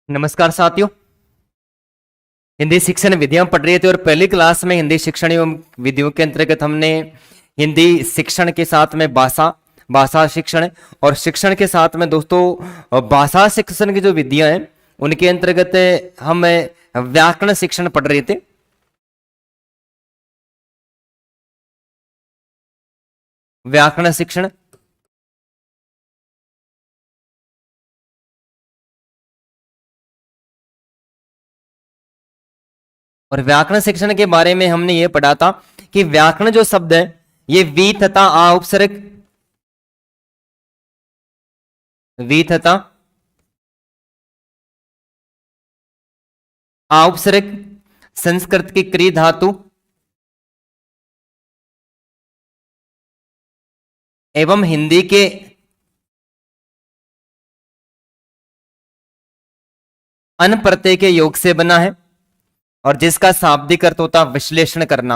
नमस्कार साथियों। हिंदी शिक्षण विधियां पढ़ रहे थे और पहली क्लास में हिंदी शिक्षण एवं विधियों के अंतर्गत हमने हिंदी शिक्षण के साथ में भाषा भाषा शिक्षण और शिक्षण के साथ में दोस्तों भाषा शिक्षण की जो विधियां हैं उनके अंतर्गत हम व्याकरण शिक्षण पढ़ रहे थे। व्याकरण शिक्षण और व्याकरण शिक्षण के बारे में हमने ये पढ़ा था कि व्याकरण जो शब्द है ये वी तथा आ उपसर्ग वी तथा आ उपसर्ग संस्कृत की क्री धातु एवं हिंदी के अन प्रत्यय के योग से बना है और जिसका शाब्दिक अर्थ होता विश्लेषण करना।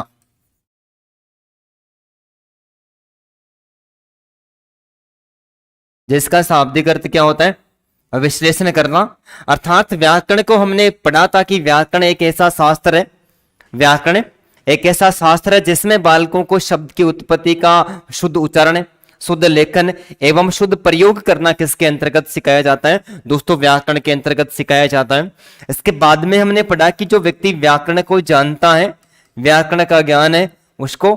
जिसका शाब्दिक अर्थ क्या होता है विश्लेषण करना। अर्थात व्याकरण को हमने पढ़ा था कि व्याकरण एक ऐसा शास्त्र है व्याकरण एक ऐसा शास्त्र है जिसमें बालकों को शब्द की उत्पत्ति का शुद्ध उच्चारण शुद्ध लेखन एवं शुद्ध प्रयोग करना किसके अंतर्गत सिखाया जाता है दोस्तों व्याकरण के अंतर्गत सिखाया जाता है। इसके बाद में हमने पढ़ा कि जो व्यक्ति व्याकरण को जानता है व्याकरण का ज्ञान है उसको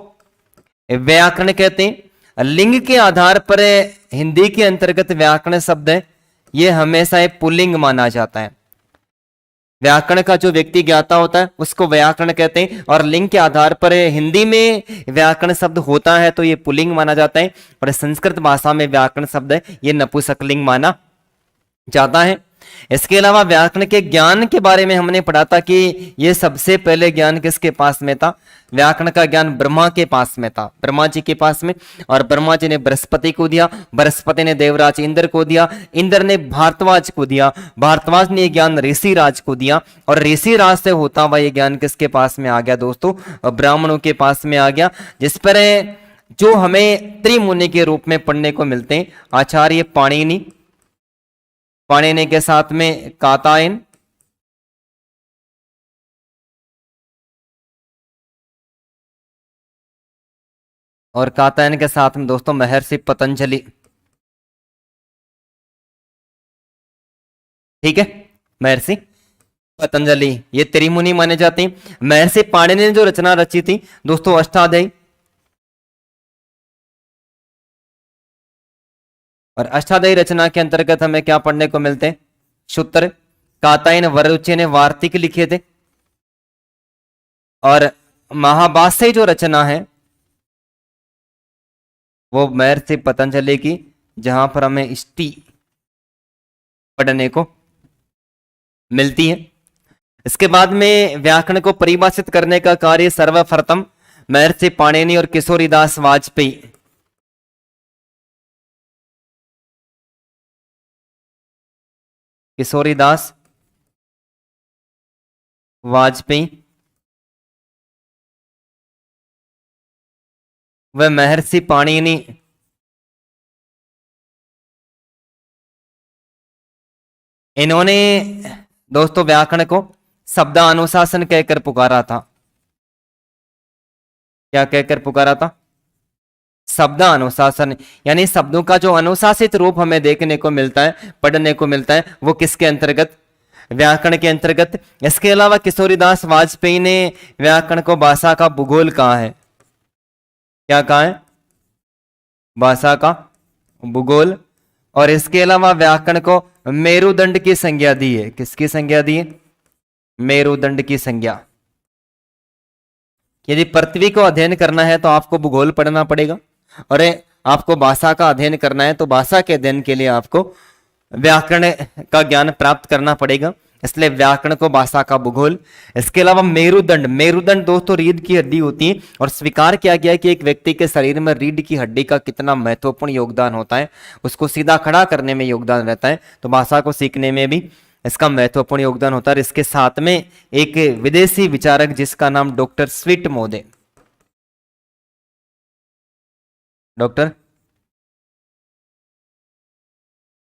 व्याकरण कहते हैं। लिंग के आधार पर हिंदी के अंतर्गत व्याकरण शब्द है ये हमेशा एक पुल्लिंग माना जाता है। व्याकरण का जो व्यक्ति ज्ञाता होता है उसको व्याकरण कहते हैं और लिंग के आधार पर हिंदी में व्याकरण शब्द होता है तो ये पुल्लिंग माना जाता है और संस्कृत भाषा में व्याकरण शब्द है ये नपुंसकलिंग माना जाता है। इसके अलावा व्याकरण के ज्ञान के बारे में हमने पढ़ा था कि ये सबसे पहले ज्ञान किसके पास में था व्याकरण का ज्ञान ब्रह्मा के पास में था ब्रह्मा जी के पास में और ब्रह्मा जी ने बृहस्पति को दिया बृहस्पति ने देवराज इंद्र को दिया इंद्र ने भारद्वाज को दिया भारद्वाज ने ज्ञान ऋषि राज को दिया और ऋषि राज से होता हुआ ये ज्ञान किसके पास में आ गया दोस्तों ब्राह्मणों के पास में आ गया। जिस पर जो हमें त्रिमुनि के रूप में पढ़ने को मिलते हैं आचार्य पाणिनि पाणिनि के साथ में कात्यायन और कात्यायन के साथ में दोस्तों महर्षि पतंजलि। ठीक है महर्षि पतंजलि ये त्रिमुनि माने जाते हैं। महर्षि पाणिनि ने जो रचना रची थी दोस्तों अष्टाध्यायी और अष्टाध्यायी रचना के अंतर्गत हमें क्या पढ़ने को मिलते हैं सूत्र। कात्यायन वरुचि ने वार्तिक लिखे थे और महाभाष्य जो रचना है वो महर्षि पतंजलि की जहां पर हमें स्टी पढ़ने को मिलती है। इसके बाद में व्याकरण को परिभाषित करने का कार्य सर्वप्रथम महर्षि पाणिनि और किशोरीदास वाजपेयी किशोरीदास वाजपेयी व महर्षि पाणिनि इन्होंने दोस्तों व्याकरण को शब्दानुशासन कहकर पुकारा था। क्या कहकर पुकारा था शब्दानुशासन यानी शब्दों का जो अनुशासित रूप हमें देखने को मिलता है पढ़ने को मिलता है वो किसके अंतर्गत व्याकरण के अंतर्गत। इसके अलावा किशोरीदास वाजपेयी ने व्याकरण को भाषा का भूगोल कहा है। क्या कहा है भाषा का भूगोल और इसके अलावा व्याकरण को मेरुदंड की संज्ञा दी है। किसकी संज्ञा दी है मेरुदंड की संज्ञा। यदि पृथ्वी को अध्ययन करना है तो आपको भूगोल पढ़ना पड़ेगा और आपको भाषा का अध्ययन करना है तो भाषा के अध्ययन के लिए आपको व्याकरण का ज्ञान प्राप्त करना पड़ेगा इसलिए व्याकरण को भाषा का भूगोल। इसके अलावा मेरुदंड मेरुदंड दोस्तों रीढ़ की हड्डी होती है और स्वीकार किया गया कि एक व्यक्ति के शरीर में रीढ़ की हड्डी का कितना महत्वपूर्ण योगदान होता है उसको सीधा खड़ा करने में योगदान रहता है तो भाषा को सीखने में भी इसका महत्वपूर्ण योगदान होता है। इसके साथ में एक विदेशी विचारक जिसका नाम डॉक्टर स्विट महोदय डॉक्टर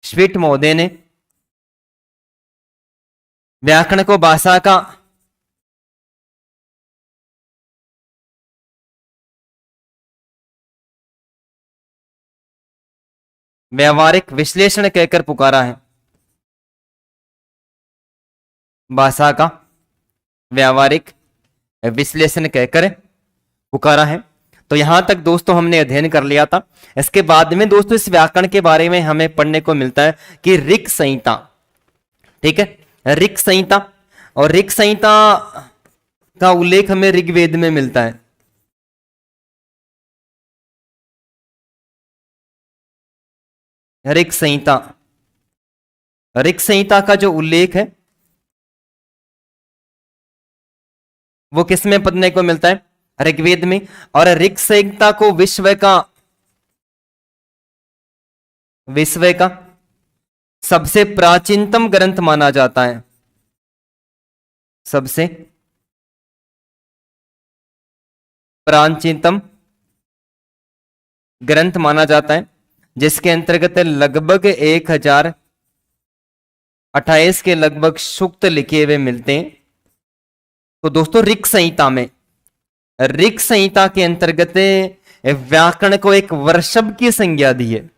स्विट महोदय ने व्याकरण को भाषा का व्यवहारिक विश्लेषण कहकर पुकारा है। भाषा का व्यवहारिक विश्लेषण कहकर पुकारा है। तो यहां तक दोस्तों हमने अध्ययन कर लिया था। इसके बाद में दोस्तों इस व्याकरण के बारे में हमें पढ़ने को मिलता है कि ऋक् संहिता, ठीक है, ऋक् संहिता, और ऋक् संहिता का उल्लेख हमें ऋग्वेद में मिलता है। ऋक् संहिता, ऋक् संहिता का जो उल्लेख है वो किसमें पढ़ने को मिलता है? ऋग्वेद में। और ऋक् संहिता को विश्व का सबसे प्राचीनतम ग्रंथ माना जाता है, सबसे प्राचीनतम ग्रंथ माना जाता है, जिसके अंतर्गत लगभग 1028 के लगभग सूक्त लिखे हुए मिलते हैं। तो दोस्तों ऋक् संहिता में, ऋक् संहिता के अंतर्गत व्याकरण को एक वर्षभ की संज्ञा दी है।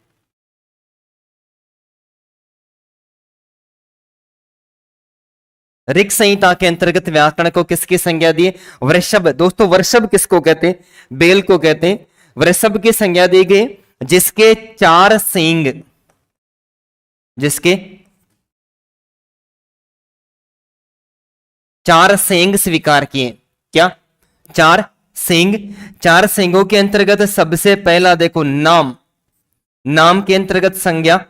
ऋक् संहिता के अंतर्गत व्याकरण को किसकी संज्ञा दी है? वृषभ। दोस्तों वृषभ किसको कहते हैं? बेल को कहते हैं। वृषभ की संज्ञा दी गई जिसके 4 सींग, जिसके 4 सींग स्वीकार किए। क्या? 4 सींग। 4 सींगों के अंतर्गत सबसे पहला देखो नाम, नाम के अंतर्गत संज्ञा,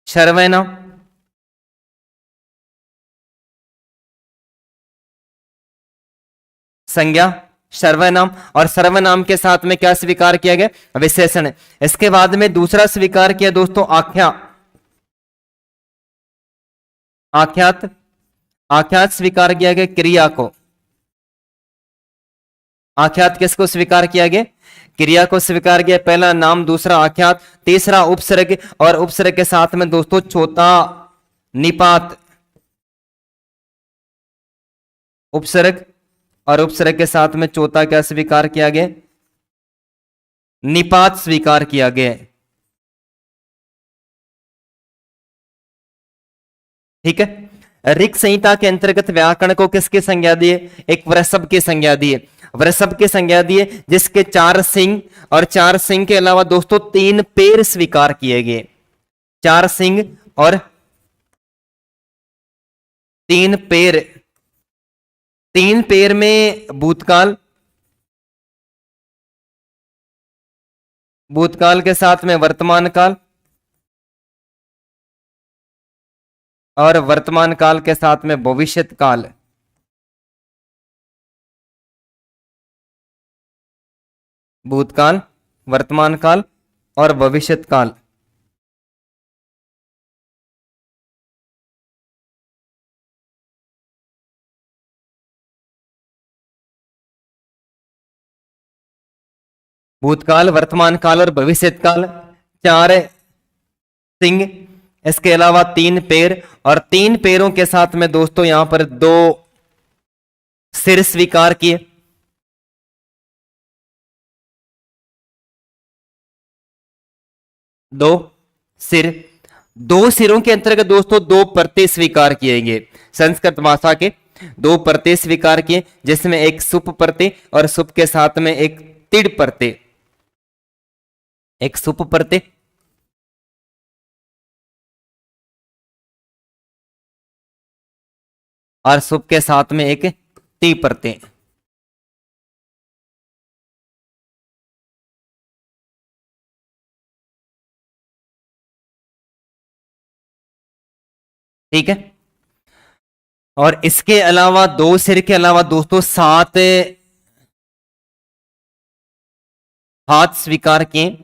सर्वनाम, संज्ञा, सर्वनाम, और सर्वनाम के साथ में क्या स्वीकार किया गया? विशेषण। इसके बाद में दूसरा स्वीकार किया दोस्तों आख्या, आख्यात, आख्यात स्वीकार किया गया क्रिया को। आख्यात किसको स्वीकार किया गया? क्रिया को स्वीकार किया। पहला नाम, दूसरा आख्यात, तीसरा उपसर्ग, और उपसर्ग के साथ में दोस्तों चौथा निपात। उपसर्ग और उपसर्ग के साथ में चौथा क्या स्वीकार किया गया? निपात स्वीकार किया गया। ठीक है। ऋक् संहिता के अंतर्गत व्याकरण को किसकी संज्ञा दी है? एक वृषभ की संज्ञा दी है। वृषभ की संज्ञा दी है जिसके 4 सिंह, और 4 सिंह के अलावा दोस्तों 3 पैर स्वीकार किए गए। 4 सिंह और 3 पैर। 3 पैर में भूतकाल, भूतकाल के साथ में वर्तमान काल, और वर्तमान काल के साथ में भविष्यत काल। भूतकाल, वर्तमान काल और भविष्यत काल। भूतकाल, वर्तमान काल और भविष्यत काल, 4 सिंह, इसके अलावा 3 पैर, और 3 पैरों के साथ में दोस्तों यहां पर 2 सिर स्वीकार किए। 2 सिर। 2 सिरों के अंतर्गत दोस्तों 2 परतें स्वीकार किए गए। संस्कृत भाषा के 2 परतें स्वीकार किए, जिसमें एक सुप परते और सुप के साथ में एक तिड़ परते। एक सुप परते और सुप के साथ में एक ती परते। ठीक है। और इसके अलावा 2 सिर के अलावा दोस्तों 7 हाथ स्वीकार किए,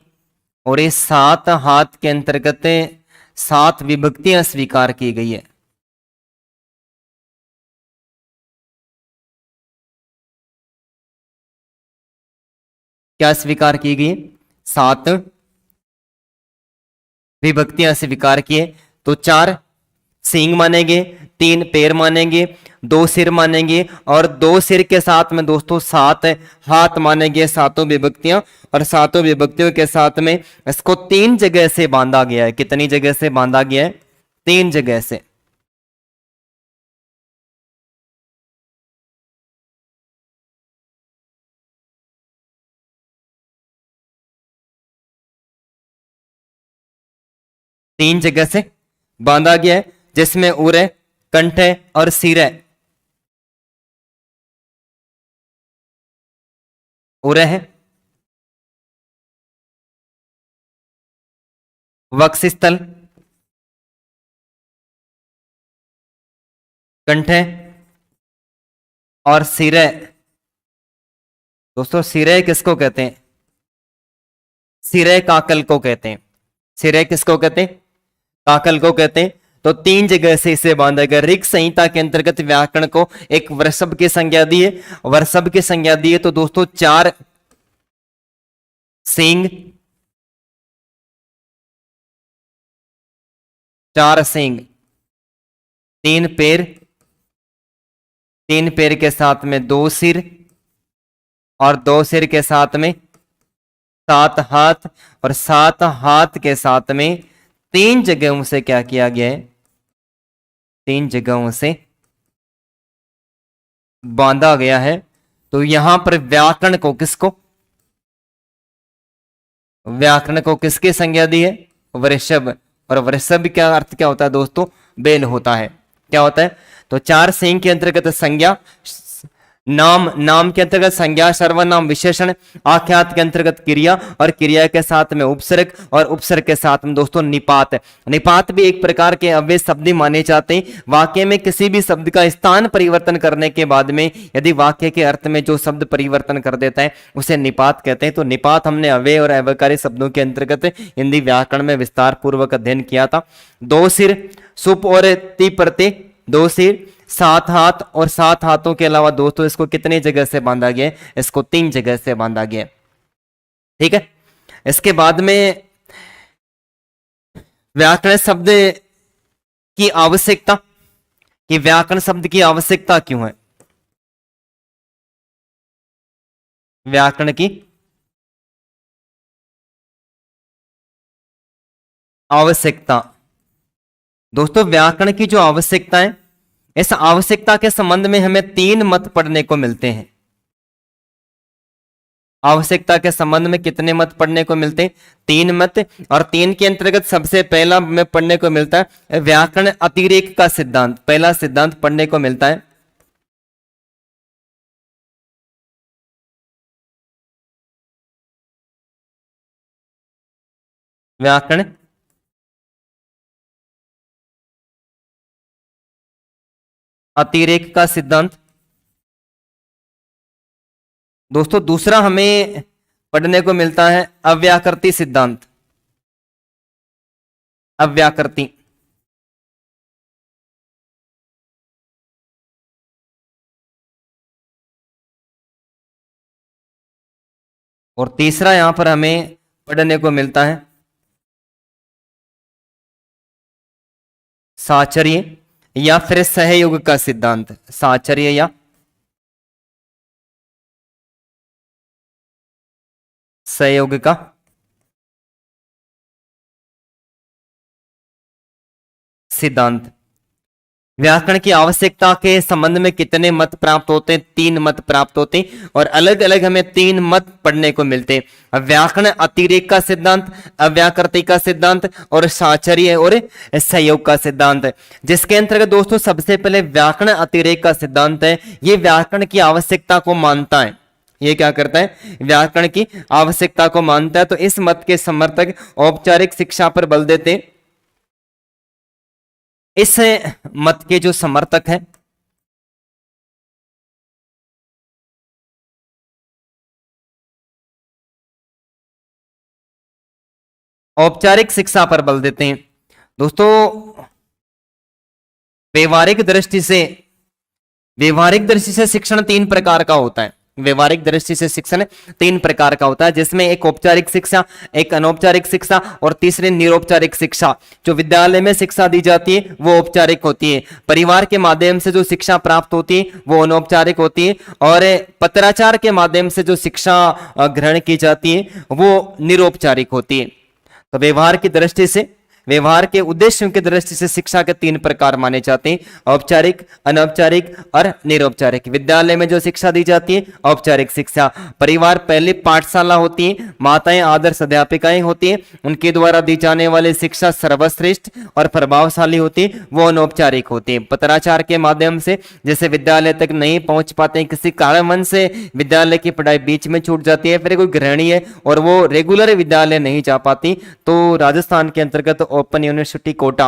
और ये 7 हाथ के अंतर्गत 7 विभक्तियां स्वीकार की गई है। क्या स्वीकार की गई? 7 विभक्तियां स्वीकार किए तो 4 सींग मानेंगे, 3 पैर मानेंगे, 2 सिर मानेंगे और 2 सिर के साथ में दोस्तों 7 हाथ मानेंगे, सातों विभक्तियां। और सातों विभक्तियों के साथ में इसको 3 जगह से बांधा गया है। कितनी जगह से बांधा गया है? 3 जगह से। तीन जगह से बांधा गया है, जिसमें उर है, कंठ है और सिर है। उर है, वक्षस्थल, कंठ है और सिर है। दोस्तों सिरे किसको कहते हैं? सिरे काकल को कहते हैं। सिरे किसको कहते हैं? काकल को कहते हैं। तो 3 जगह से इसे बांधा गया। ऋग संहिता के अंतर्गत व्याकरण को एक वृषभ की संज्ञा दी है, वृषभ की संज्ञा दी है। तो दोस्तों 4 सींग, 4 सींग, 3 पैर, 3 पैर के साथ में 2 सिर और 2 सिर के साथ में 7 हाथ और 7 हाथ के साथ में 3 जगहों से क्या किया गया है? 3 जगहों से बांधा गया है। तो यहां पर व्याकरण को किसको, व्याकरण को किसकी संज्ञा दी है? वृषभ। और वृषभ का अर्थ क्या होता है दोस्तों? बैल होता है। क्या होता है? तो 4 सींग के अंतर्गत संज्ञा, नाम, नाम के अंतर्गत संज्ञा, सर्वनाम, विशेषण, आख्यात के अंतर्गत क्रिया और क्रिया के साथ में उपसर्ग और उपसर्ग के साथ में दोस्तों निपात। निपात भी एक प्रकार के अव्यय शब्द माने जाते हैं। वाक्य में किसी भी शब्द का स्थान परिवर्तन करने के बाद में यदि वाक्य के अर्थ में जो शब्द परिवर्तन कर देता है उसे निपात कहते हैं। तो निपात हमने अव्यय और अव्ययकारी शब्दों के अंतर्गत हिंदी व्याकरण में विस्तार पूर्वक अध्ययन किया था। 2 सिर, सुप और ती प्रति, 2 सिर, 7 हाथ और 7 हाथों के अलावा दोस्तों इसको कितनी जगह से बांधा गया? इसको 3 जगह से बांधा गया। ठीक है। इसके बाद में व्याकरण शब्द की आवश्यकता, कि व्याकरण शब्द की आवश्यकता क्यों है? व्याकरण की आवश्यकता, दोस्तों व्याकरण की जो आवश्यकता है, इस आवश्यकता के संबंध में हमें 3 मत पढ़ने को मिलते हैं। आवश्यकता के संबंध में कितने मत पढ़ने को मिलते हैं? 3 मत। और 3 के अंतर्गत सबसे पहला में पढ़ने को मिलता है व्याकरण अतिरेक का सिद्धांत। पहला सिद्धांत पढ़ने को मिलता है व्याकरण अतिरेक का सिद्धांत। दोस्तों दूसरा हमें पढ़ने को मिलता है अव्याकृति सिद्धांत। अव्याकृति, और तीसरा यहां पर हमें पढ़ने को मिलता है साचर्य या फिर सहयोग का सिद्धांत। साचर्य या सहयोग का सिद्धांत। व्याकरण की आवश्यकता के संबंध में कितने मत प्राप्त होते हैं? 3 मत प्राप्त होते हैं और अलग अलग हमें 3 मत पढ़ने को मिलते हैं। व्याकरण अतिरेक का सिद्धांत, अव्याकृति का सिद्धांत और साचर्य और सहयोग का सिद्धांत। जिसके अंतर्गत दोस्तों सबसे पहले व्याकरण अतिरेक का सिद्धांत है, ये व्याकरण की आवश्यकता को मानता है। ये क्या करता है? व्याकरण की आवश्यकता को मानता है। तो इस मत के समर्थक औपचारिक शिक्षा पर बल देते हैं। इस मत के जो समर्थक हैं औपचारिक शिक्षा पर बल देते हैं। दोस्तों व्यवहारिक दृष्टि से शिक्षण 3 प्रकार का होता है। व्यवहारिक दृष्टि से शिक्षण तीन प्रकार का होता है, जिसमें एक औपचारिक शिक्षा, एक अनौपचारिक शिक्षा और तीसरी निरौपचारिक शिक्षा। जो विद्यालय में शिक्षा दी जाती है वो औपचारिक होती है, परिवार के माध्यम से जो शिक्षा प्राप्त होती है वो अनौपचारिक होती है, और पत्राचार के माध्यम से जो शिक्षा ग्रहण की जाती है वो निरौपचारिक होती है। तो व्यवहार की दृष्टि से, व्यवहार के उद्देश्यों की दृष्टि से शिक्षा के तीन प्रकार माने जाते हैं, औपचारिक, अनौपचारिक और निरौपचारिक। विद्यालय में जो शिक्षा दी जाती है औपचारिक शिक्षा, परिवार पहली पाठशाला होती है, माताएं आदर्श अध्यापिकाएं होती हैं, उनके द्वारा दी जाने वाली शिक्षा सर्वश्रेष्ठ और प्रभावशाली होती है, वो अनौपचारिक होती है। पत्राचार के माध्यम से जैसे विद्यालय तक नहीं पहुंच पाते, किसी कारणवश से विद्यालय की पढ़ाई बीच में छूट जाती है, फिर कोई गृहिणी है और वो रेगुलर विद्यालय नहीं जा पाती, तो राजस्थान के अंतर्गत ओपन यूनिवर्सिटी कोटा,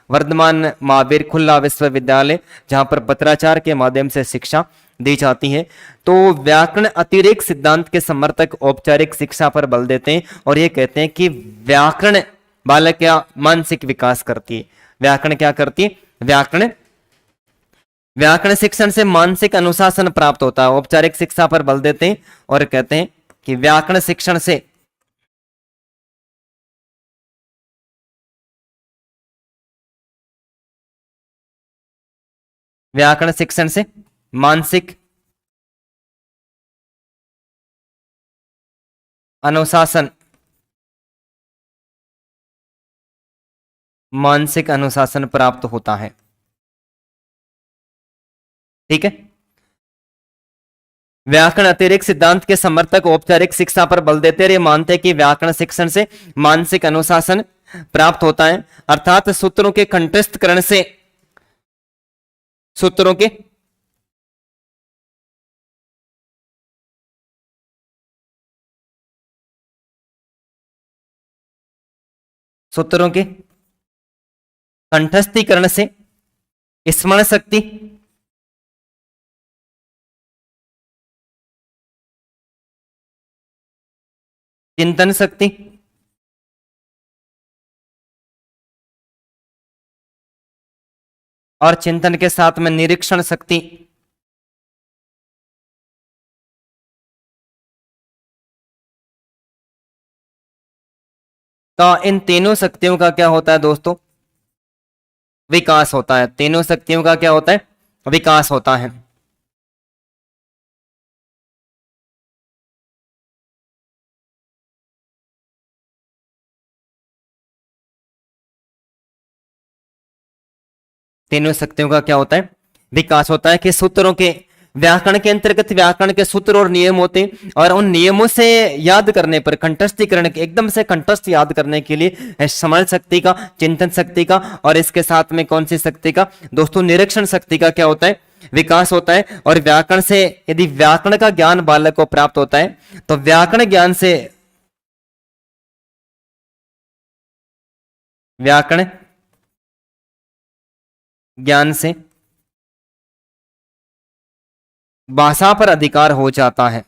वर्धमान महावीर खुला विश्वविद्यालय, जहां पर पत्राचार के माध्यम से शिक्षा दी जाती है। तो व्याकरण अतिरेक सिद्धांत के समर्थक औपचारिक शिक्षा पर बल देते हैं और ये कहते हैं कि व्याकरण बालक का मानसिक विकास करती है। व्याकरण क्या करती है? व्याकरण व्याकरण शिक्षण से मानसिक अनुशासन प्राप्त होता है। औपचारिक शिक्षा पर बल देते हैं और कहते हैं कि व्याकरण शिक्षण से मानसिक अनुशासन प्राप्त होता है। ठीक है। व्याकरण अतिरिक्त सिद्धांत के समर्थक औपचारिक शिक्षा पर बल देते हैं, ये मानते हैं कि व्याकरण शिक्षण से मानसिक अनुशासन प्राप्त होता है, अर्थात सूत्रों के कंठस्थकरण से, सूत्रों के सूत्रों के कंठस्थीकरण से स्मरण शक्ति, चिंतन शक्ति और चिंतन के साथ में निरीक्षण शक्ति का, इन तीनों शक्तियों का क्या होता है दोस्तों? विकास होता है। तीनों शक्तियों का क्या होता है? विकास होता है। तीनों शक्तियों का क्या होता है? विकास होता है। कि सूत्रों के, व्याकरण के अंतर्गत व्याकरण के सूत्र और नियम होते हैं, और उन नियमों से याद करने पर, कंठस्थीकरण एकदम से कंठस्थ याद करने के लिए स्मरण शक्ति का, चिंतन शक्ति का, और इसके साथ में कौन सी शक्ति का दोस्तों? निरीक्षण शक्ति का क्या होता है? विकास होता है। और व्याकरण से यदि व्याकरण का ज्ञान बालक को प्राप्त होता है तो व्याकरण ज्ञान से, व्याकरण ज्ञान से भाषा पर अधिकार हो जाता है।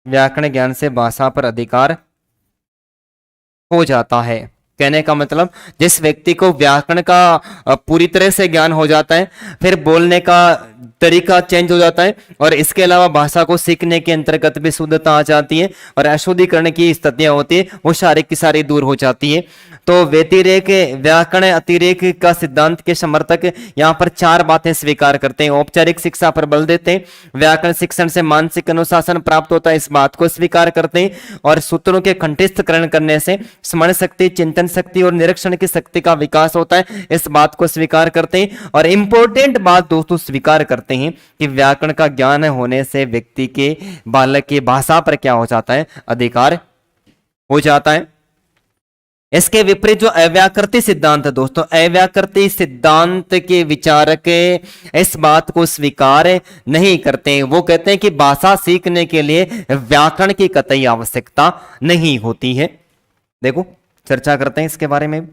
व्याकरण ज्ञान से भाषा पर अधिकार हो जाता है। कहने का मतलब, जिस व्यक्ति को व्याकरण का पूरी तरह से ज्ञान हो जाता है, फिर बोलने का तरीका चेंज हो जाता है, और इसके अलावा भाषा को सीखने के अंतर्गत भी शुद्धता आ जाती है, और अशुद्धिकरण की स्थितियां होती है वो सारी की सारी दूर हो जाती है। तो व्यतिरेक, व्याकरण अतिरेक का सिद्धांत के समर्थक यहाँ पर चार बातें स्वीकार करते हैं। औपचारिक शिक्षा पर बल देते हैं, व्याकरण शिक्षण से मानसिक अनुशासन प्राप्त होता है, इस बात को स्वीकार करते हैं, और सूत्रों के कंठस्थकरण करने से स्मरण शक्ति, चिंतन शक्ति और निरीक्षण की शक्ति का विकास होता है, इस बात को स्वीकार करते हैं। और इंपॉर्टेंट बात दोस्तों स्वीकार करते हैं कि व्याकरण का ज्ञान होने से व्यक्ति के, बालक की भाषा पर क्या हो जाता है? अधिकार हो जाता है। इसके विपरीत जो अव्याकृति सिद्धांत है दोस्तों, अव्याकृति सिद्धांत के विचारक इस बात को स्वीकार नहीं करते हैं। वो कहते हैं कि भाषा सीखने के लिए व्याकरण की कतई आवश्यकता नहीं होती है। देखो, चर्चा करते हैं इसके बारे में।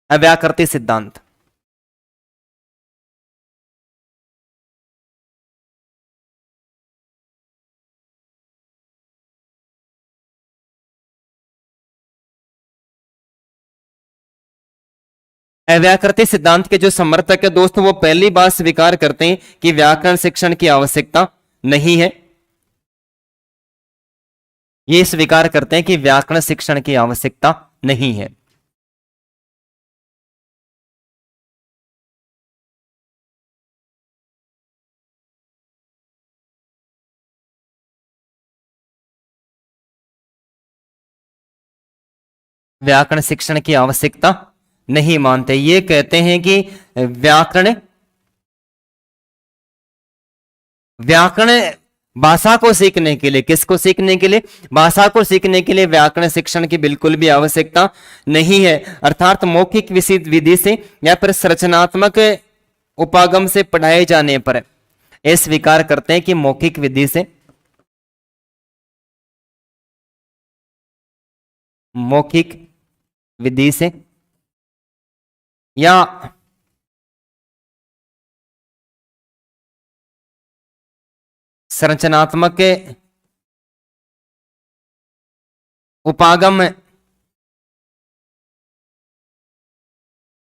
अव्याकृति सिद्धांत, अव्याकृति सिद्धांत के जो समर्थक है दोस्तों, वो पहली बात स्वीकार करते हैं कि व्याकरण शिक्षण की आवश्यकता नहीं है। ये स्वीकार करते हैं कि व्याकरण शिक्षण की आवश्यकता नहीं है। व्याकरण शिक्षण की आवश्यकता नहीं मानते। ये कहते हैं कि व्याकरण व्याकरण भाषा को सीखने के लिए, किसको सीखने के लिए? भाषा को सीखने के लिए व्याकरण शिक्षण की बिल्कुल भी आवश्यकता नहीं है। अर्थात मौखिक विधि से या फिर संरचनात्मक उपागम से पढ़ाए जाने पर ये स्वीकार करते हैं कि मौखिक विधि से, मौखिक विधि से या संरचनात्मक उपागम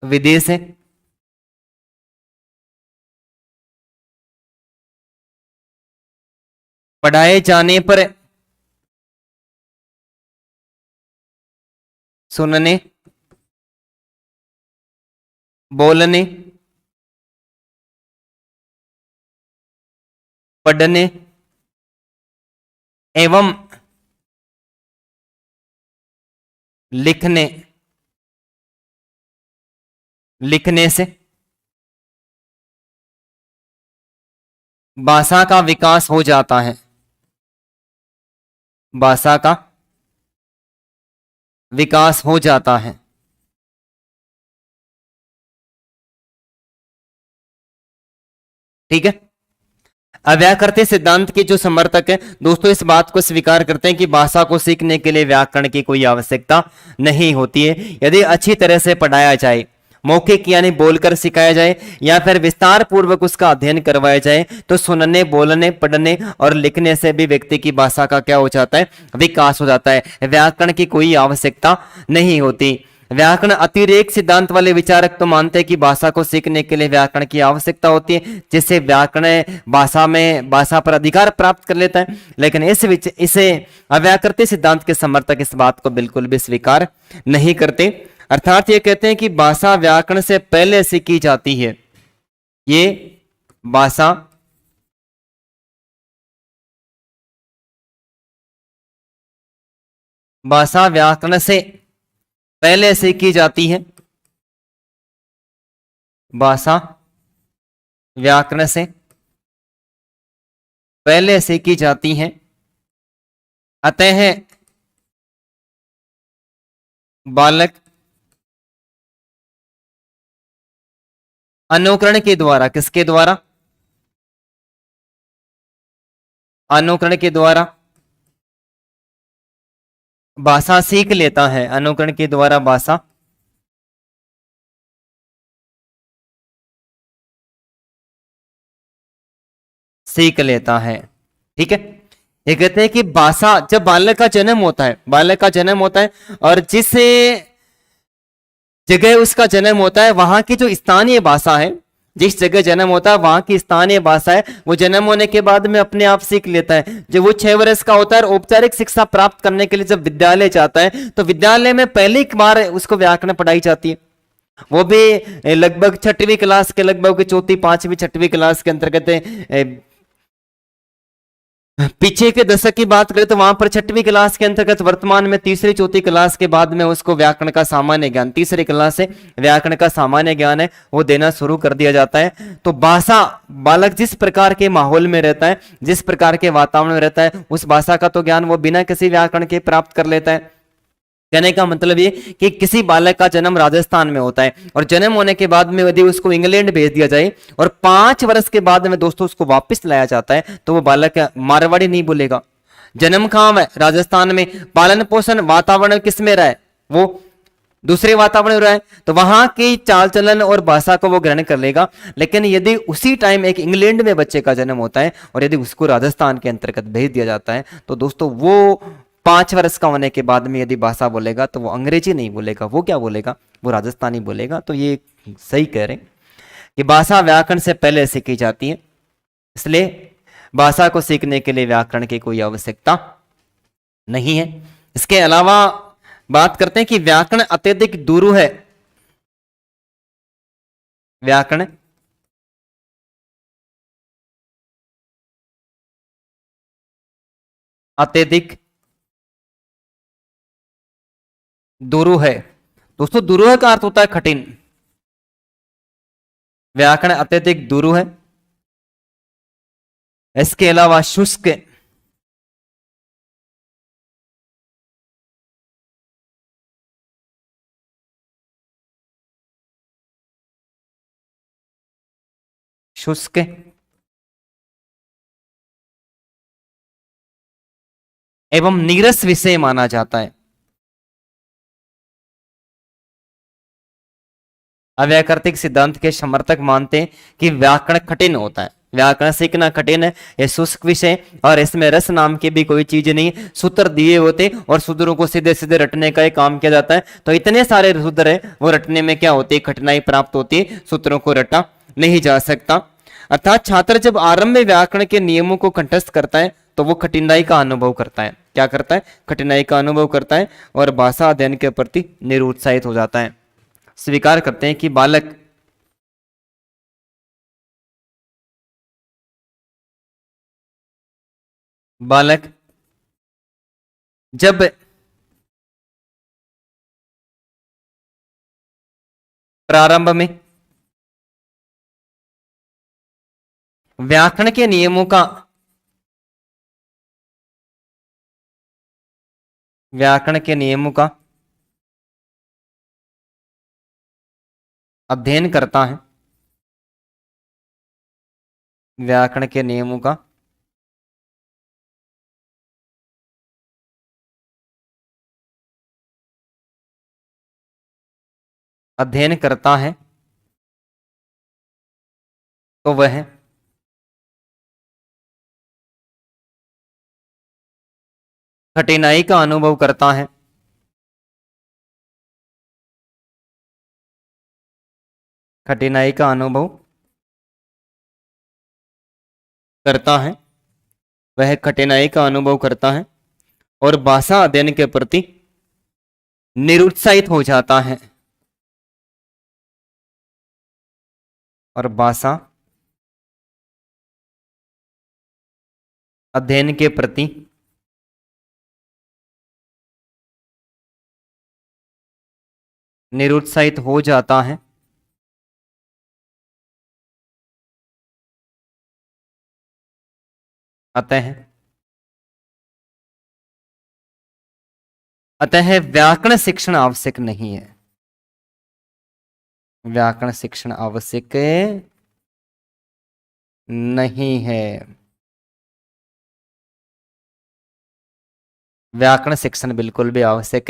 विधि से पढ़ाए जाने पर सुनने, बोलने, पढ़ने एवं लिखने से भाषा का विकास हो जाता है। भाषा का विकास हो जाता है। ठीक है। अव्याकृति सिद्धांत के जो समर्थक है दोस्तों, इस बात को स्वीकार करते हैं कि भाषा को सीखने के लिए व्याकरण की कोई आवश्यकता नहीं होती है। यदि अच्छी तरह से पढ़ाया जाए, मौखिक यानी बोलकर सिखाया जाए या फिर विस्तार पूर्वक उसका अध्ययन करवाया जाए, तो सुनने, बोलने, पढ़ने और लिखने से भी व्यक्ति की भाषा का क्या हो जाता है? विकास हो जाता है। व्याकरण की कोई आवश्यकता नहीं होती। व्याकरण अतिरेक सिद्धांत वाले विचारक तो मानते हैं कि भाषा को सीखने के लिए व्याकरण की आवश्यकता होती है, जिससे व्याकरण भाषा पर अधिकार प्राप्त कर लेता है। लेकिन इसे अव्याकृति सिद्धांत के समर्थक इस बात को बिल्कुल भी स्वीकार नहीं करते। अर्थात ये कहते हैं कि भाषा व्याकरण से पहले सीखी जाती है। ये भाषा व्याकरण से पहले सीखी जाती है। भाषा व्याकरण से पहले सीखी जाती है। अतः बालक अनुकरण के द्वारा, किसके द्वारा? अनुकरण के द्वारा भाषा सीख लेता है। अनुकरण के द्वारा भाषा सीख लेता है। ठीक है। ये कहते हैं कि भाषा, जब बालक का जन्म होता है, बालक का जन्म होता है और जिस जगह उसका जन्म होता है वहां की जो स्थानीय भाषा है, जिस जगह जन्म होता है वहां की स्थानीय भाषा है, वो जन्म होने के बाद में अपने आप सीख लेता है। जब वो 6 वर्ष का होता है और औपचारिक शिक्षा प्राप्त करने के लिए जब विद्यालय जाता है, तो विद्यालय में पहली बार उसको व्याकरण पढ़ाई जाती है। वो भी लगभग 6वीं क्लास के, लगभग 4वीं 5वीं 6वीं क्लास के अंतर्गत। पीछे के दशक की बात करें तो वहां पर 6वीं क्लास के अंतर्गत, वर्तमान में 3री 4वीं क्लास के बाद में उसको व्याकरण का सामान्य ज्ञान, 3री क्लास से व्याकरण का सामान्य ज्ञान है वो देना शुरू कर दिया जाता है। तो भाषा, बालक जिस प्रकार के माहौल में रहता है, जिस प्रकार के वातावरण में रहता है, उस भाषा का तो ज्ञान वो बिना किसी व्याकरण के प्राप्त कर लेता है। कहने का मतलब ये कि किसी बालक का जन्म राजस्थान में होता है और जन्म होने के बाद में यदि उसको इंग्लैंड भेज दिया जाए और 5 वर्ष के बाद में दोस्तों उसको वापस लाया जाता है, तो वो बालक मारवाड़ी नहीं बोलेगा। जन्म कहाँ है? राजस्थान में। पालन पोषण वातावरण किस में रहा है? वो दूसरे वातावरण में रहा है, तो वहां की चाल चलन और भाषा को वो ग्रहण कर लेगा। लेकिन यदि उसी टाइम एक इंग्लैंड में बच्चे का जन्म होता है और यदि उसको राजस्थान के अंतर्गत भेज दिया जाता है, तो दोस्तों वो 5 वर्ष का होने के बाद में यदि भाषा बोलेगा तो वो अंग्रेजी नहीं बोलेगा, वो क्या बोलेगा, वो राजस्थानी बोलेगा। तो ये सही कह रहे हैं कि भाषा व्याकरण से पहले सीखी जाती है, इसलिए भाषा को सीखने के लिए व्याकरण की कोई आवश्यकता नहीं है। इसके अलावा बात करते हैं कि व्याकरण अत्यधिक दुरू है। व्याकरण अत्यधिक दुरू है। दोस्तों दुरूह का अर्थ होता है कठिन। व्याकरण अत्यधिक दुरू है। इसके अलावा शुष्क, शुष्क एवं नीरस विषय माना जाता है। अव्याकृतिक सिद्धांत के समर्थक मानते हैं कि व्याकरण कठिन होता है, व्याकरण सीखना कठिन है, ये शुष्क विषय, और इसमें रस नाम की भी कोई चीज नहीं, सूत्र दिए होते और सूत्रों को सीधे सीधे रटने का ही काम किया जाता है। तो इतने सारे सूत्र है, वो रटने में क्या होती है, कठिनाई प्राप्त होती है, सूत्रों को रटा नहीं जा सकता। अर्थात छात्र जब आरंभ में व्याकरण के नियमों को कंठस्थ करता है तो वो कठिनाई का अनुभव करता है। क्या करता है, कठिनाई का अनुभव करता है और भाषा अध्ययन के प्रति निरुत्साहित हो जाता है। स्वीकार करते हैं कि बालक जब प्रारंभ में व्याकरण के नियमों का अध्ययन करता है, व्याकरण के नियमों का अध्ययन करता है तो वह कठिनाई का अनुभव करता है, कठिनाई का अनुभव करता है, वह कठिनाई का अनुभव करता है और भाषा अध्ययन के प्रति निरुत्साहित हो जाता है, और भाषा अध्ययन के प्रति निरुत्साहित हो जाता है। अतः अतः व्याकरण शिक्षण आवश्यक नहीं है, व्याकरण शिक्षण आवश्यक नहीं है, व्याकरण शिक्षण बिल्कुल भी आवश्यक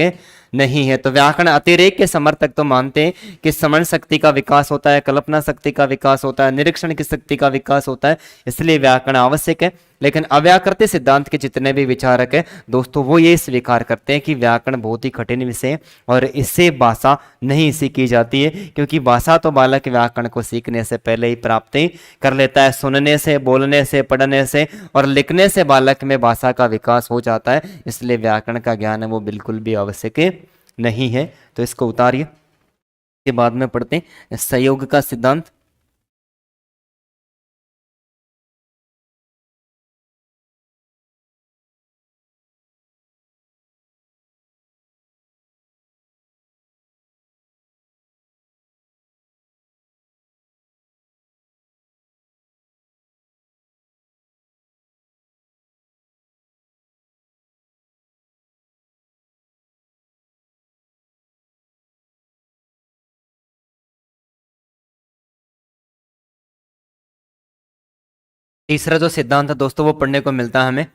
नहीं है। तो व्याकरण अतिरेक के समर्थक तो मानते हैं कि श्रवण शक्ति का विकास होता है, कल्पना शक्ति का विकास होता है, निरीक्षण की शक्ति का विकास होता है, इसलिए व्याकरण आवश्यक है। लेकिन अव्याकृति सिद्धांत के जितने भी विचारक है दोस्तों, वो ये स्वीकार करते हैं कि व्याकरण बहुत ही कठिन विषय है और इससे भाषा नहीं सीखी जाती है, क्योंकि भाषा तो बालक व्याकरण को सीखने से पहले ही प्राप्त कर लेता है। सुनने से, बोलने से, पढ़ने से और लिखने से बालक में भाषा का विकास हो जाता है, इसलिए व्याकरण का ज्ञान है वो बिल्कुल भी आवश्यक नहीं है। तो इसको उतारिए, के बाद में पढ़ते हैं सहयोग का सिद्धांत। तीसरा जो सिद्धांत है दोस्तों वो पढ़ने को मिलता है हमें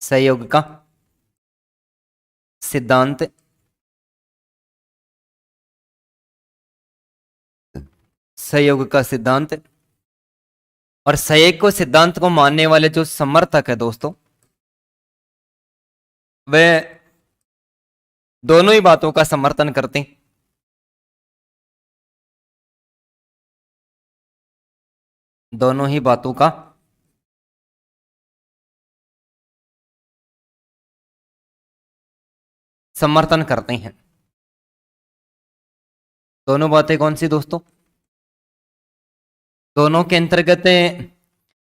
सहयोग का सिद्धांत। सहयोग का सिद्धांत और सएको सिद्धांत को मानने वाले जो समर्थक है दोस्तों, वे दोनों ही बातों का समर्थन करते हैं। दोनों ही बातों का समर्थन करते हैं। दोनों बातें कौन सी दोस्तों? दोनों के अंतर्गत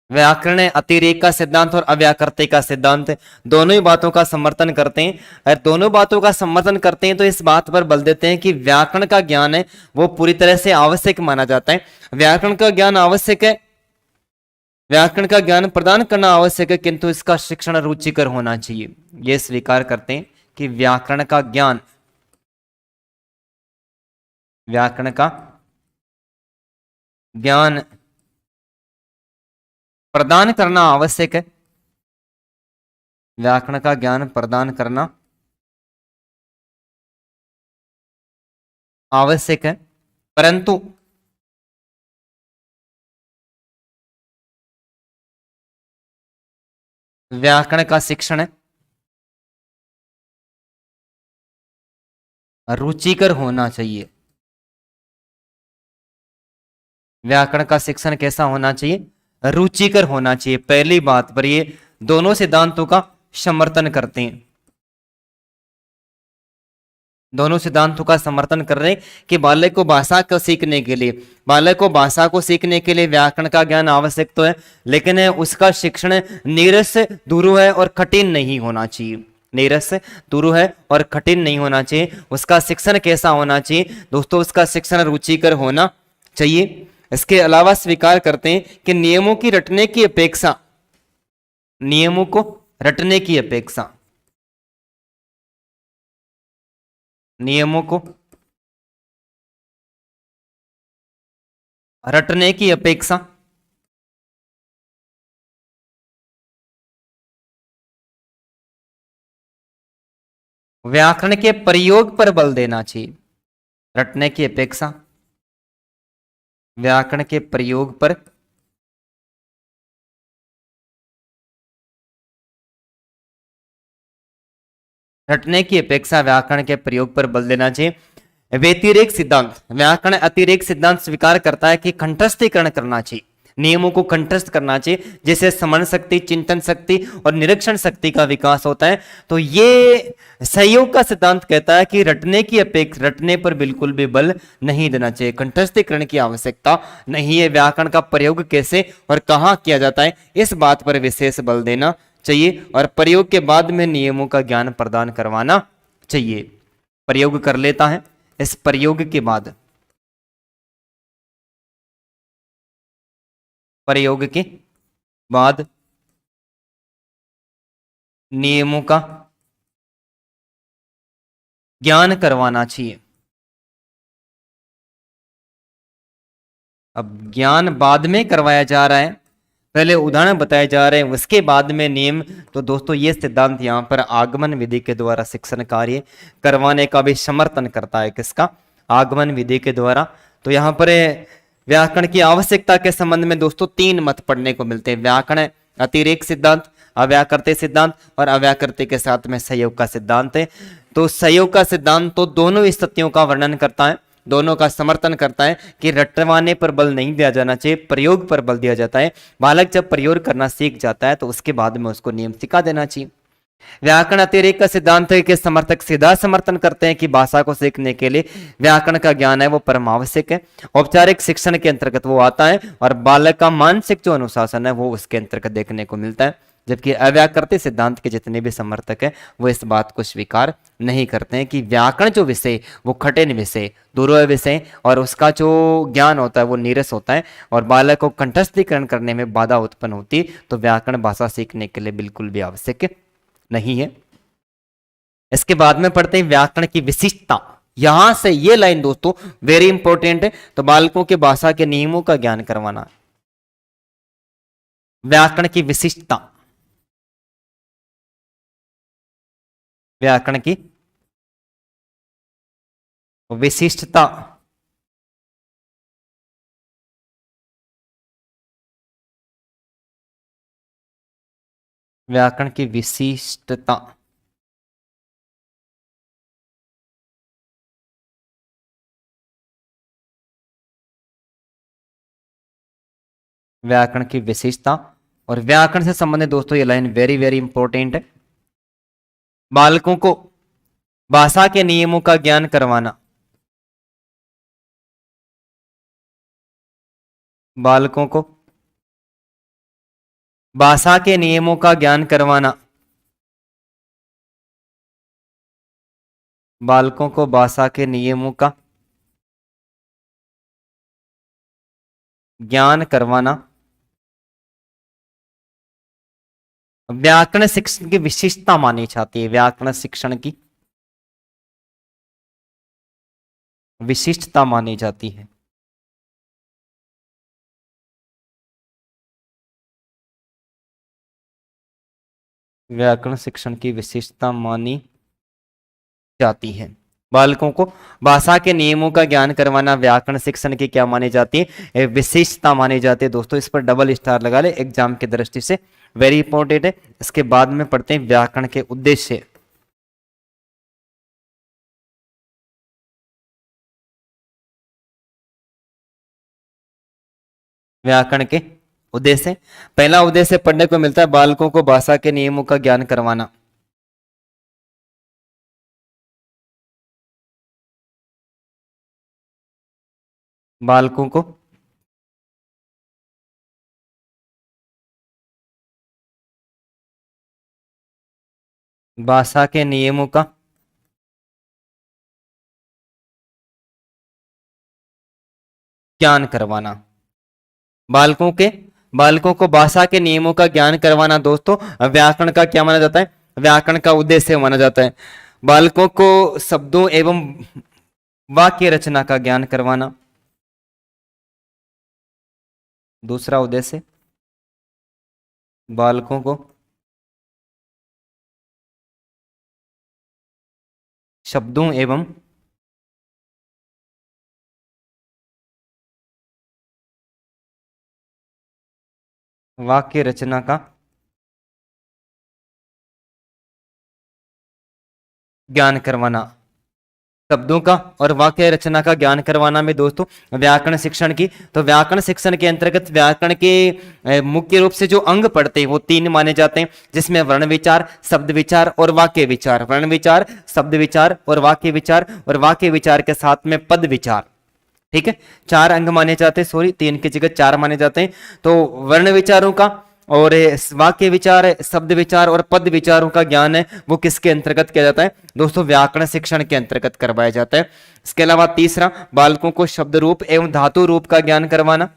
व्याकरण अतिरेक का सिद्धांत और अव्याकृति का सिद्धांत, दोनों ही बातों का समर्थन करते हैं। और दोनों बातों का समर्थन करते हैं तो इस बात पर बल देते हैं कि व्याकरण का ज्ञान है वो पूरी तरह से आवश्यक माना जाता है। व्याकरण का ज्ञान आवश्यक है, व्याकरण का ज्ञान प्रदान करना आवश्यक है, किंतु इसका शिक्षण रुचिकर होना चाहिए। यह स्वीकार करते हैं कि व्याकरण का ज्ञान, व्याकरण का ज्ञान प्रदान करना आवश्यक है, व्याकरण का ज्ञान प्रदान करना आवश्यक है, परंतु व्याकरण का शिक्षण रुचिकर होना चाहिए। व्याकरण का शिक्षण कैसा होना चाहिए? रुचिकर होना चाहिए। पहली बात पर ये दोनों सिद्धांतों का समर्थन करते हैं, दोनों सिद्धांतों का समर्थन कर रहे हैं कि बालक को भाषा को सीखने के लिए, बालक को भाषा को सीखने के लिए व्याकरण का ज्ञान आवश्यक तो है, लेकिन उसका शिक्षण नीरस दूर है और कठिन नहीं होना चाहिए। नीरस दूर है और कठिन नहीं होना चाहिए। उसका शिक्षण कैसा होना चाहिए दोस्तों? उसका शिक्षण रुचिकर होना चाहिए। इसके अलावा स्वीकार करते हैं कि नियमों की रटने की अपेक्षा, नियमों को रटने की अपेक्षा, नियमों को रटने की अपेक्षा व्याकरण के प्रयोग पर बल देना चाहिए। रटने की अपेक्षा व्याकरण के प्रयोग पर रटने की अपेक्षा व्याकरण के प्रयोग पर बल देना चाहिए। व्यतिरेक सिद्धांत, व्याकरण अतिरेक सिद्धांत स्वीकार करता है कि कंठस्थीकरण करना चाहिए, नियमों को कंठस्थ करना चाहिए, जिससे समरण शक्ति, चिंतन शक्ति और निरीक्षण शक्ति का विकास होता है। तो ये सहयोग का सिद्धांत कहता है कि रटने की अपेक्षा, रटने पर बिल्कुल भी बल नहीं देना चाहिए, कंठस्थीकरण की आवश्यकता नहीं है। व्याकरण का प्रयोग कैसे और कहाँ किया जाता है इस बात पर विशेष बल देना चाहिए, और प्रयोग के बाद में नियमों का ज्ञान प्रदान करवाना चाहिए। प्रयोग कर लेता है, इस प्रयोग के बाद, प्रयोग के बाद नियमों का ज्ञान करवाना चाहिए। अब ज्ञान बाद में करवाया जा रहा है, पहले उदाहरण बताए जा रहे हैं, उसके बाद में नियम। तो दोस्तों ये सिद्धांत यहाँ पर आगमन विधि के द्वारा शिक्षण कार्य करवाने का भी समर्थन करता है। किसका? आगमन विधि के द्वारा। तो यहाँ पर व्याकरण की आवश्यकता के संबंध में दोस्तों तीन मत पढ़ने को मिलते हैं: व्याकरण अतिरेक सिद्धांत, अव्याकृति सिद्धांत और अव्याकृति के साथ में सहयोग का सिद्धांत है। तो सहयोग का सिद्धांत तो दोनों स्थितियों का वर्णन करता है, दोनों का समर्थन करता है कि रटवाने पर बल नहीं दिया जाना चाहिए, प्रयोग पर बल दिया जाता है। बालक जब प्रयोग करना सीख जाता है तो उसके बाद में उसको नियम सिखा देना चाहिए। व्याकरण अतिरेक का सिद्धांत है कि समर्थक सीधा समर्थन करते हैं कि भाषा को सीखने के लिए व्याकरण का ज्ञान है वो परम आवश्यक है, औपचारिक शिक्षण के अंतर्गत वो आता है, और बालक का मानसिक जो अनुशासन है वो उसके अंतर्गत देखने को मिलता है। जबकि अव्याकृति सिद्धांत के जितने भी समर्थक हैं वो इस बात को स्वीकार नहीं करते हैं कि व्याकरण जो विषय वो कठिन विषय, दुर्लभ विषय, और उसका जो ज्ञान होता है वो नीरस होता है, और बालक को कंठस्थीकरण करने में बाधा उत्पन्न होती, तो व्याकरण भाषा सीखने के लिए बिल्कुल भी आवश्यक नहीं है। इसके बाद में पढ़ते हैं व्याकरण की विशिष्टता। यहां से ये लाइन दोस्तों वेरी इंपॉर्टेंट है। तो बालकों के भाषा के नियमों का ज्ञान करवाना, व्याकरण की विशिष्टता, व्याकरण की विशिष्टता व्याकरण की विशिष्टता। व्याकरण की विशेषता। और व्याकरण से संबंधित दोस्तों ये लाइन वेरी वेरी इंपॉर्टेंट है। बालकों को भाषा के नियमों का ज्ञान करवाना। बालकों को भाषा के नियमों का ज्ञान करवाना। बालकों को भाषा के नियमों का ज्ञान करवाना। व्याकरण शिक्षण की विशिष्टता मानी जाती है। व्याकरण शिक्षण की विशिष्टता मानी जाती है। व्याकरण शिक्षण की विशिष्टता मानी जाती है। बालकों को भाषा के नियमों का ज्ञान करवाना व्याकरण शिक्षण की क्या मानी जाती है? विशिष्टता मानी जाती है। दोस्तों इस पर डबल स्टार लगा ले एग्जाम की दृष्टि से, वेरी इंपॉर्टेंट है। इसके बाद में पढ़ते हैं व्याकरण के उद्देश्य। व्याकरण के उद्देश्य, पहला उद्देश्य पढ़ने को मिलता है बालकों को भाषा के नियमों का ज्ञान करवाना। बालकों को भाषा के नियमों का ज्ञान करवाना। बालकों के बालकों को भाषा के नियमों का ज्ञान करवाना दोस्तों व्याकरण का क्या माना जाता है? व्याकरण का उद्देश्य माना जाता है। बालकों को शब्दों एवं वाक्य रचना का ज्ञान करवाना। दूसरा उद्देश्य बालकों को शब्दों एवं वाक्य रचना का ज्ञान करवाना। शब्दों का और वाक्य रचना का ज्ञान करवाना में दोस्तों व्याकरण शिक्षण की, तो व्याकरण शिक्षण के अंतर्गत व्याकरण के मुख्य रूप से जो अंग पढ़ते हैं वो तीन माने जाते हैं, जिसमें वर्ण विचार, शब्द विचार और वाक्य विचार। वर्ण विचार, शब्द विचार और वाक्य विचार, और वाक्य विचार के साथ में पद विचार। ठीक है, चार अंग माने जाते हैं, सॉरी तीन की जगह चार माने जाते हैं। तो वर्ण विचारों का और वाक्य विचार, शब्द विचार और पद विचारों का ज्ञान है वो किसके अंतर्गत किया जाता है? दोस्तों व्याकरण शिक्षण के अंतर्गत करवाया जाता है। इसके अलावा तीसरा, बालकों को शब्द रूप एवं धातु रूप का ज्ञान करवाना।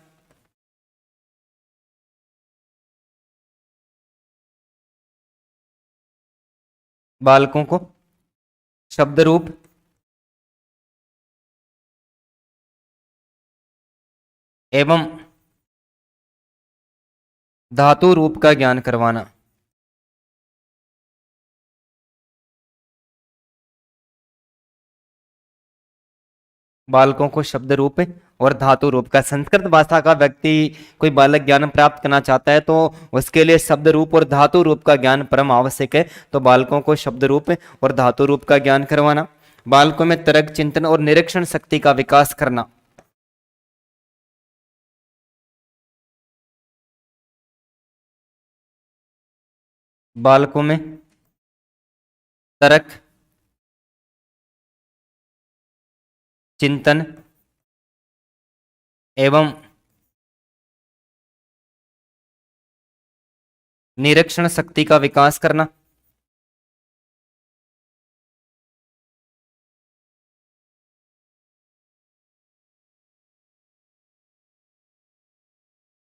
बालकों को शब्द रूप एवं धातु रूप का ज्ञान करवाना। बालकों को शब्द रूप और धातु रूप का, संस्कृत भाषा का व्यक्ति कोई बालक ज्ञान प्राप्त करना चाहता है तो उसके लिए शब्द रूप और धातु रूप का ज्ञान परम आवश्यक है। तो बालकों को शब्द रूप और धातु रूप का ज्ञान करवाना। बालकों में तर्क, चिंतन और निरीक्षण शक्ति का विकास करना। बालकों में तर्क, चिंतन एवं निरीक्षण शक्ति का विकास करना।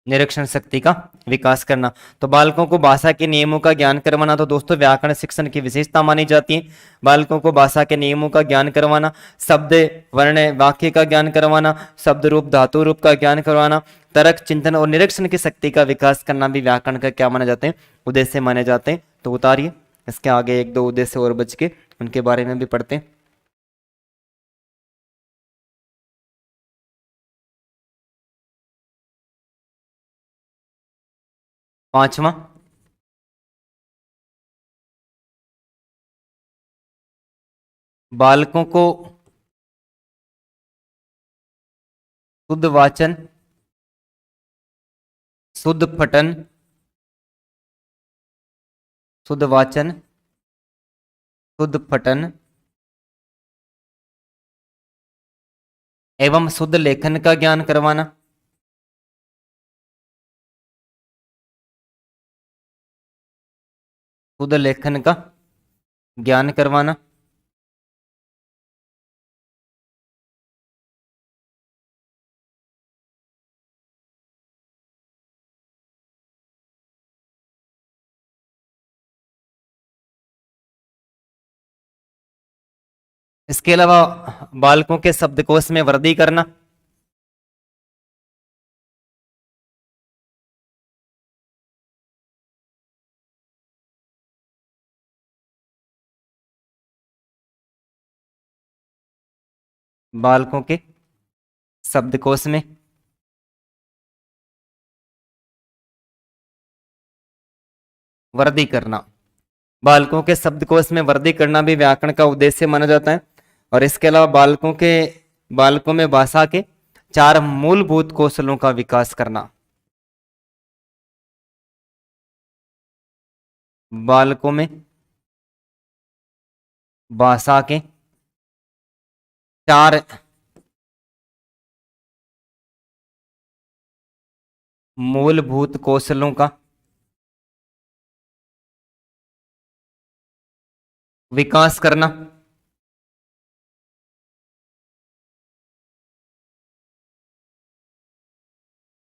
निरीक्षण शक्ति का विकास करना। तो बालकों को भाषा के नियमों का ज्ञान करवाना तो दोस्तों व्याकरण शिक्षण की विशेषता मानी जाती है। बालकों को भाषा के नियमों का ज्ञान करवाना, शब्द, वर्ण, वाक्य का ज्ञान करवाना, शब्द रूप, धातु रूप का ज्ञान करवाना, तर्क, चिंतन और निरीक्षण की शक्ति का विकास करना भी व्याकरण का क्या माने जाते हैं? उद्देश्य माने जाते हैं। तो उतारिए, इसके आगे एक दो उद्देश्य और बच के उनके बारे में भी पढ़ते हैं। पांचवा, बालकों को शुद्ध वाचन, शुद्ध पठन, शुद्ध वाचन, शुद्ध पठन एवं शुद्ध लेखन का ज्ञान करवाना। शुद्ध लेखन का ज्ञान करवाना। इसके अलावा बालकों के शब्दकोश में वृद्धि करना। बालकों के शब्दकोश में वृद्धि करना। बालकों के शब्दकोश में वृद्धि करना भी व्याकरण का उद्देश्य माना जाता है। और इसके अलावा बालकों में भाषा के 4 मूलभूत कौशलों का विकास करना। बालकों में भाषा के 4 मूलभूत कौशलों का विकास करना।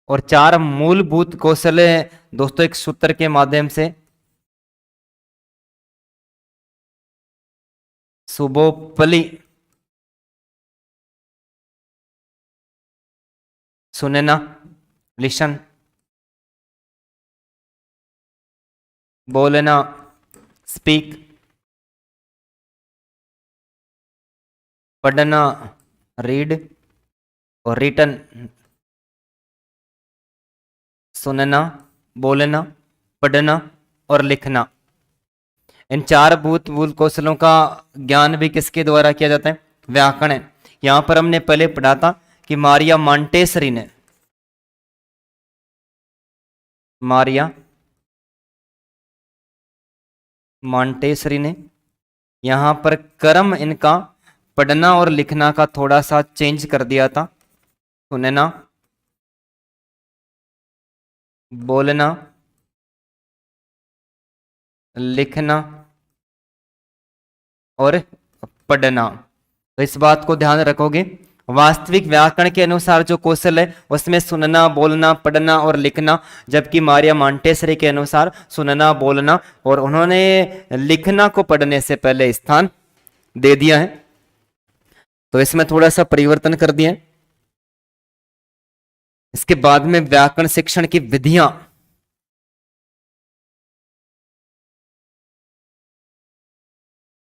और 4 मूलभूत कौशल दोस्तों एक सूत्र के माध्यम से सुबोपली सुनना, लिसन, बोलना, स्पीक, पढ़ना, रीड, और रिटन, सुनना, बोलना, पढ़ना और लिखना। इन 4 भूत कौशलों का ज्ञान भी किसके द्वारा किया जाता है? व्याकरण। यहां पर हमने पहले पढ़ा था कि मारिया मॉन्टेसरी ने यहां पर कर्म इनका पढ़ना और लिखना का थोड़ा सा चेंज कर दिया था। सुनना, बोलना, लिखना और पढ़ना। तो इस बात को ध्यान रखोगे। वास्तविक व्याकरण के अनुसार जो कौशल है उसमें सुनना, बोलना, पढ़ना और लिखना, जबकि मारिया मॉन्टेसरी के अनुसार सुनना, बोलना और उन्होंने लिखना को पढ़ने से पहले स्थान दे दिया है। तो इसमें थोड़ा सा परिवर्तन कर दिया है। इसके बाद में व्याकरण शिक्षण की विधियां।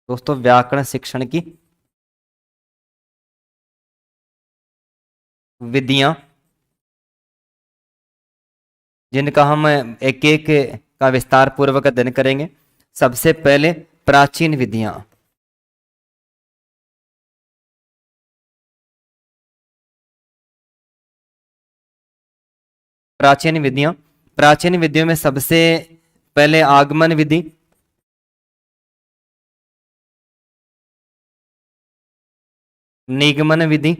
दोस्तों व्याकरण शिक्षण की विधियां जिनका हम एक एक का विस्तार पूर्वक अध्ययन करेंगे। सबसे पहले प्राचीन विधियां। प्राचीन विधियों में सबसे पहले आगमन विधि, निगमन विधि,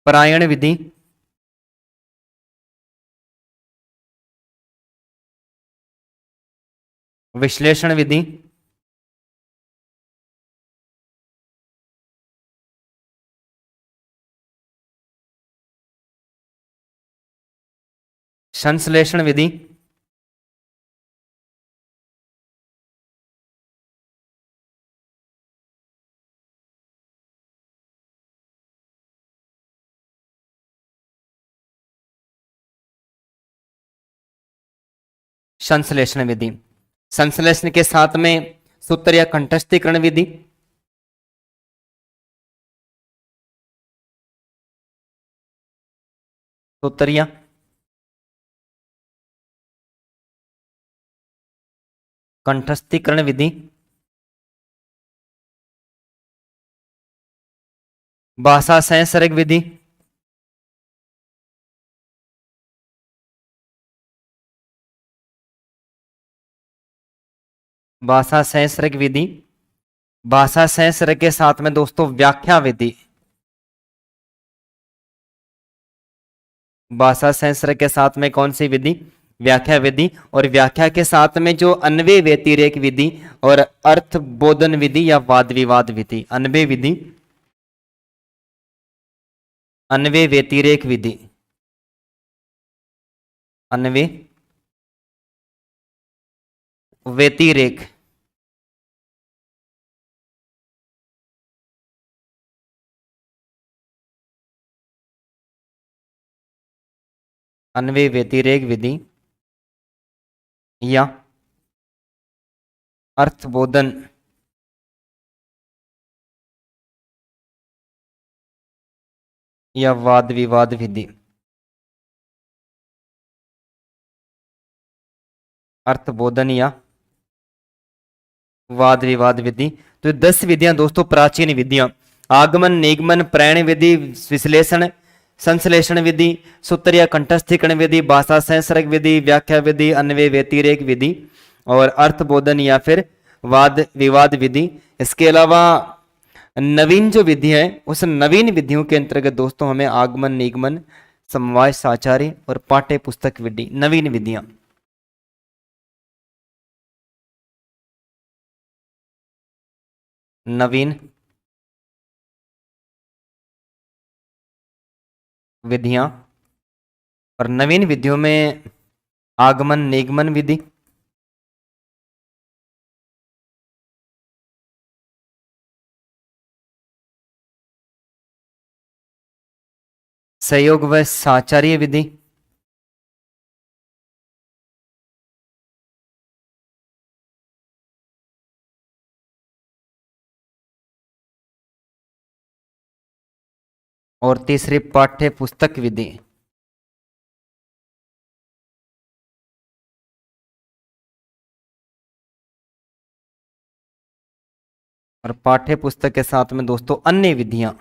परायण विधि, विश्लेषण विधि, संश्लेषण विधि, संश्लेषण विधि। संश्लेषण के साथ में सूत्र या कंठस्थीकरण विधि, सूत्र या कंठस्थीकरण विधि, भाषा संसर्ग विधि, भाषा संसर्ग विधि, भाषा संसर्ग के साथ में दोस्तों व्याख्या विधि, भाषा संसर्ग के साथ में कौन सी विधि, व्याख्या विधि, और व्याख्या के साथ में जो अन्वय व्यतिरेक विधि और अर्थ बोधन विधि या वाद विवाद विधि, अन्वय विधि, अन्वय व्यतिरेक विधि, अन्वय व्यतिरेक, अन्वय व्यतिरेक विधि या अर्थबोधन या वाद विवाद विधि, अर्थबोधन या वाद विवाद विधि। तो 10 विधियां दोस्तों प्राचीन विधियां, आगमन, निगमन, प्रैण विधि, विश्लेषण संश्लेषण विधि, सूत्र या कंठस्थीकरण विधि, भाषा संसर्ग विधि, व्याख्या विधि, अन्वय व्यतिरेक विधि और अर्थबोधन या फिर वाद विवाद विधि। इसके अलावा नवीन जो विधि है, उस नवीन विधियों के अंतर्गत दोस्तों हमें आगमन, निगमन, समवाय, साचार्य और पाठ्य पुस्तक विधि, नवीन विधियां। नवीन विधियां, और नवीन विधियों में आगमन, निगमन विधि, सहयोग व साचार्य विधि, और तीसरी पाठ्य पुस्तक विधि। और पाठ्य पुस्तक के साथ में दोस्तों अन्य विधियां,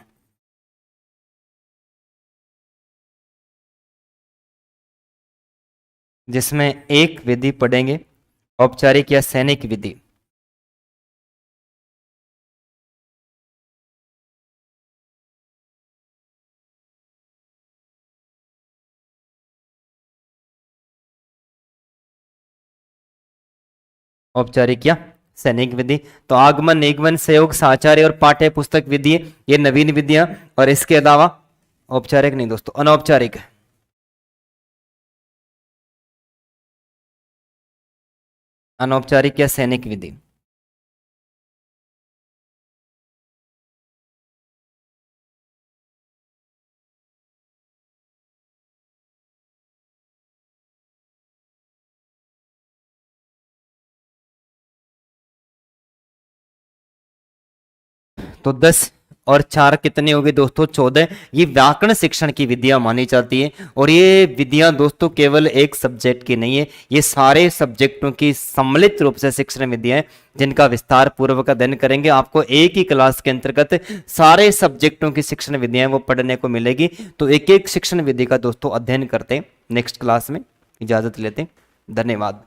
जिसमें एक विधि पढ़ेंगे औपचारिक या सैनिक विधि। औपचारिक या सैनिक विधि। तो आगमन, निगमन, सहयोग, साचार्य और पाठ्य पुस्तक विधि, ये नवीन विधियां। और इसके अलावा औपचारिक नहीं दोस्तों, अनौपचारिक, अनौपचारिक या सैनिक विधि। तो 10 और 4 कितने हो गए दोस्तों, 14। ये व्याकरण शिक्षण की विधियां मानी जाती है। और ये विधियां दोस्तों केवल एक सब्जेक्ट की नहीं है, ये सारे सब्जेक्टों की सम्मिलित रूप से शिक्षण विधियां हैं, जिनका विस्तार पूर्वक अध्ययन करेंगे। आपको एक ही क्लास के अंतर्गत सारे सब्जेक्टों की शिक्षण विधियां वो पढ़ने को मिलेगी। तो एक एक शिक्षण विधि का दोस्तों अध्ययन करते हैं नेक्स्ट क्लास में। इजाजत लेते हैं, धन्यवाद।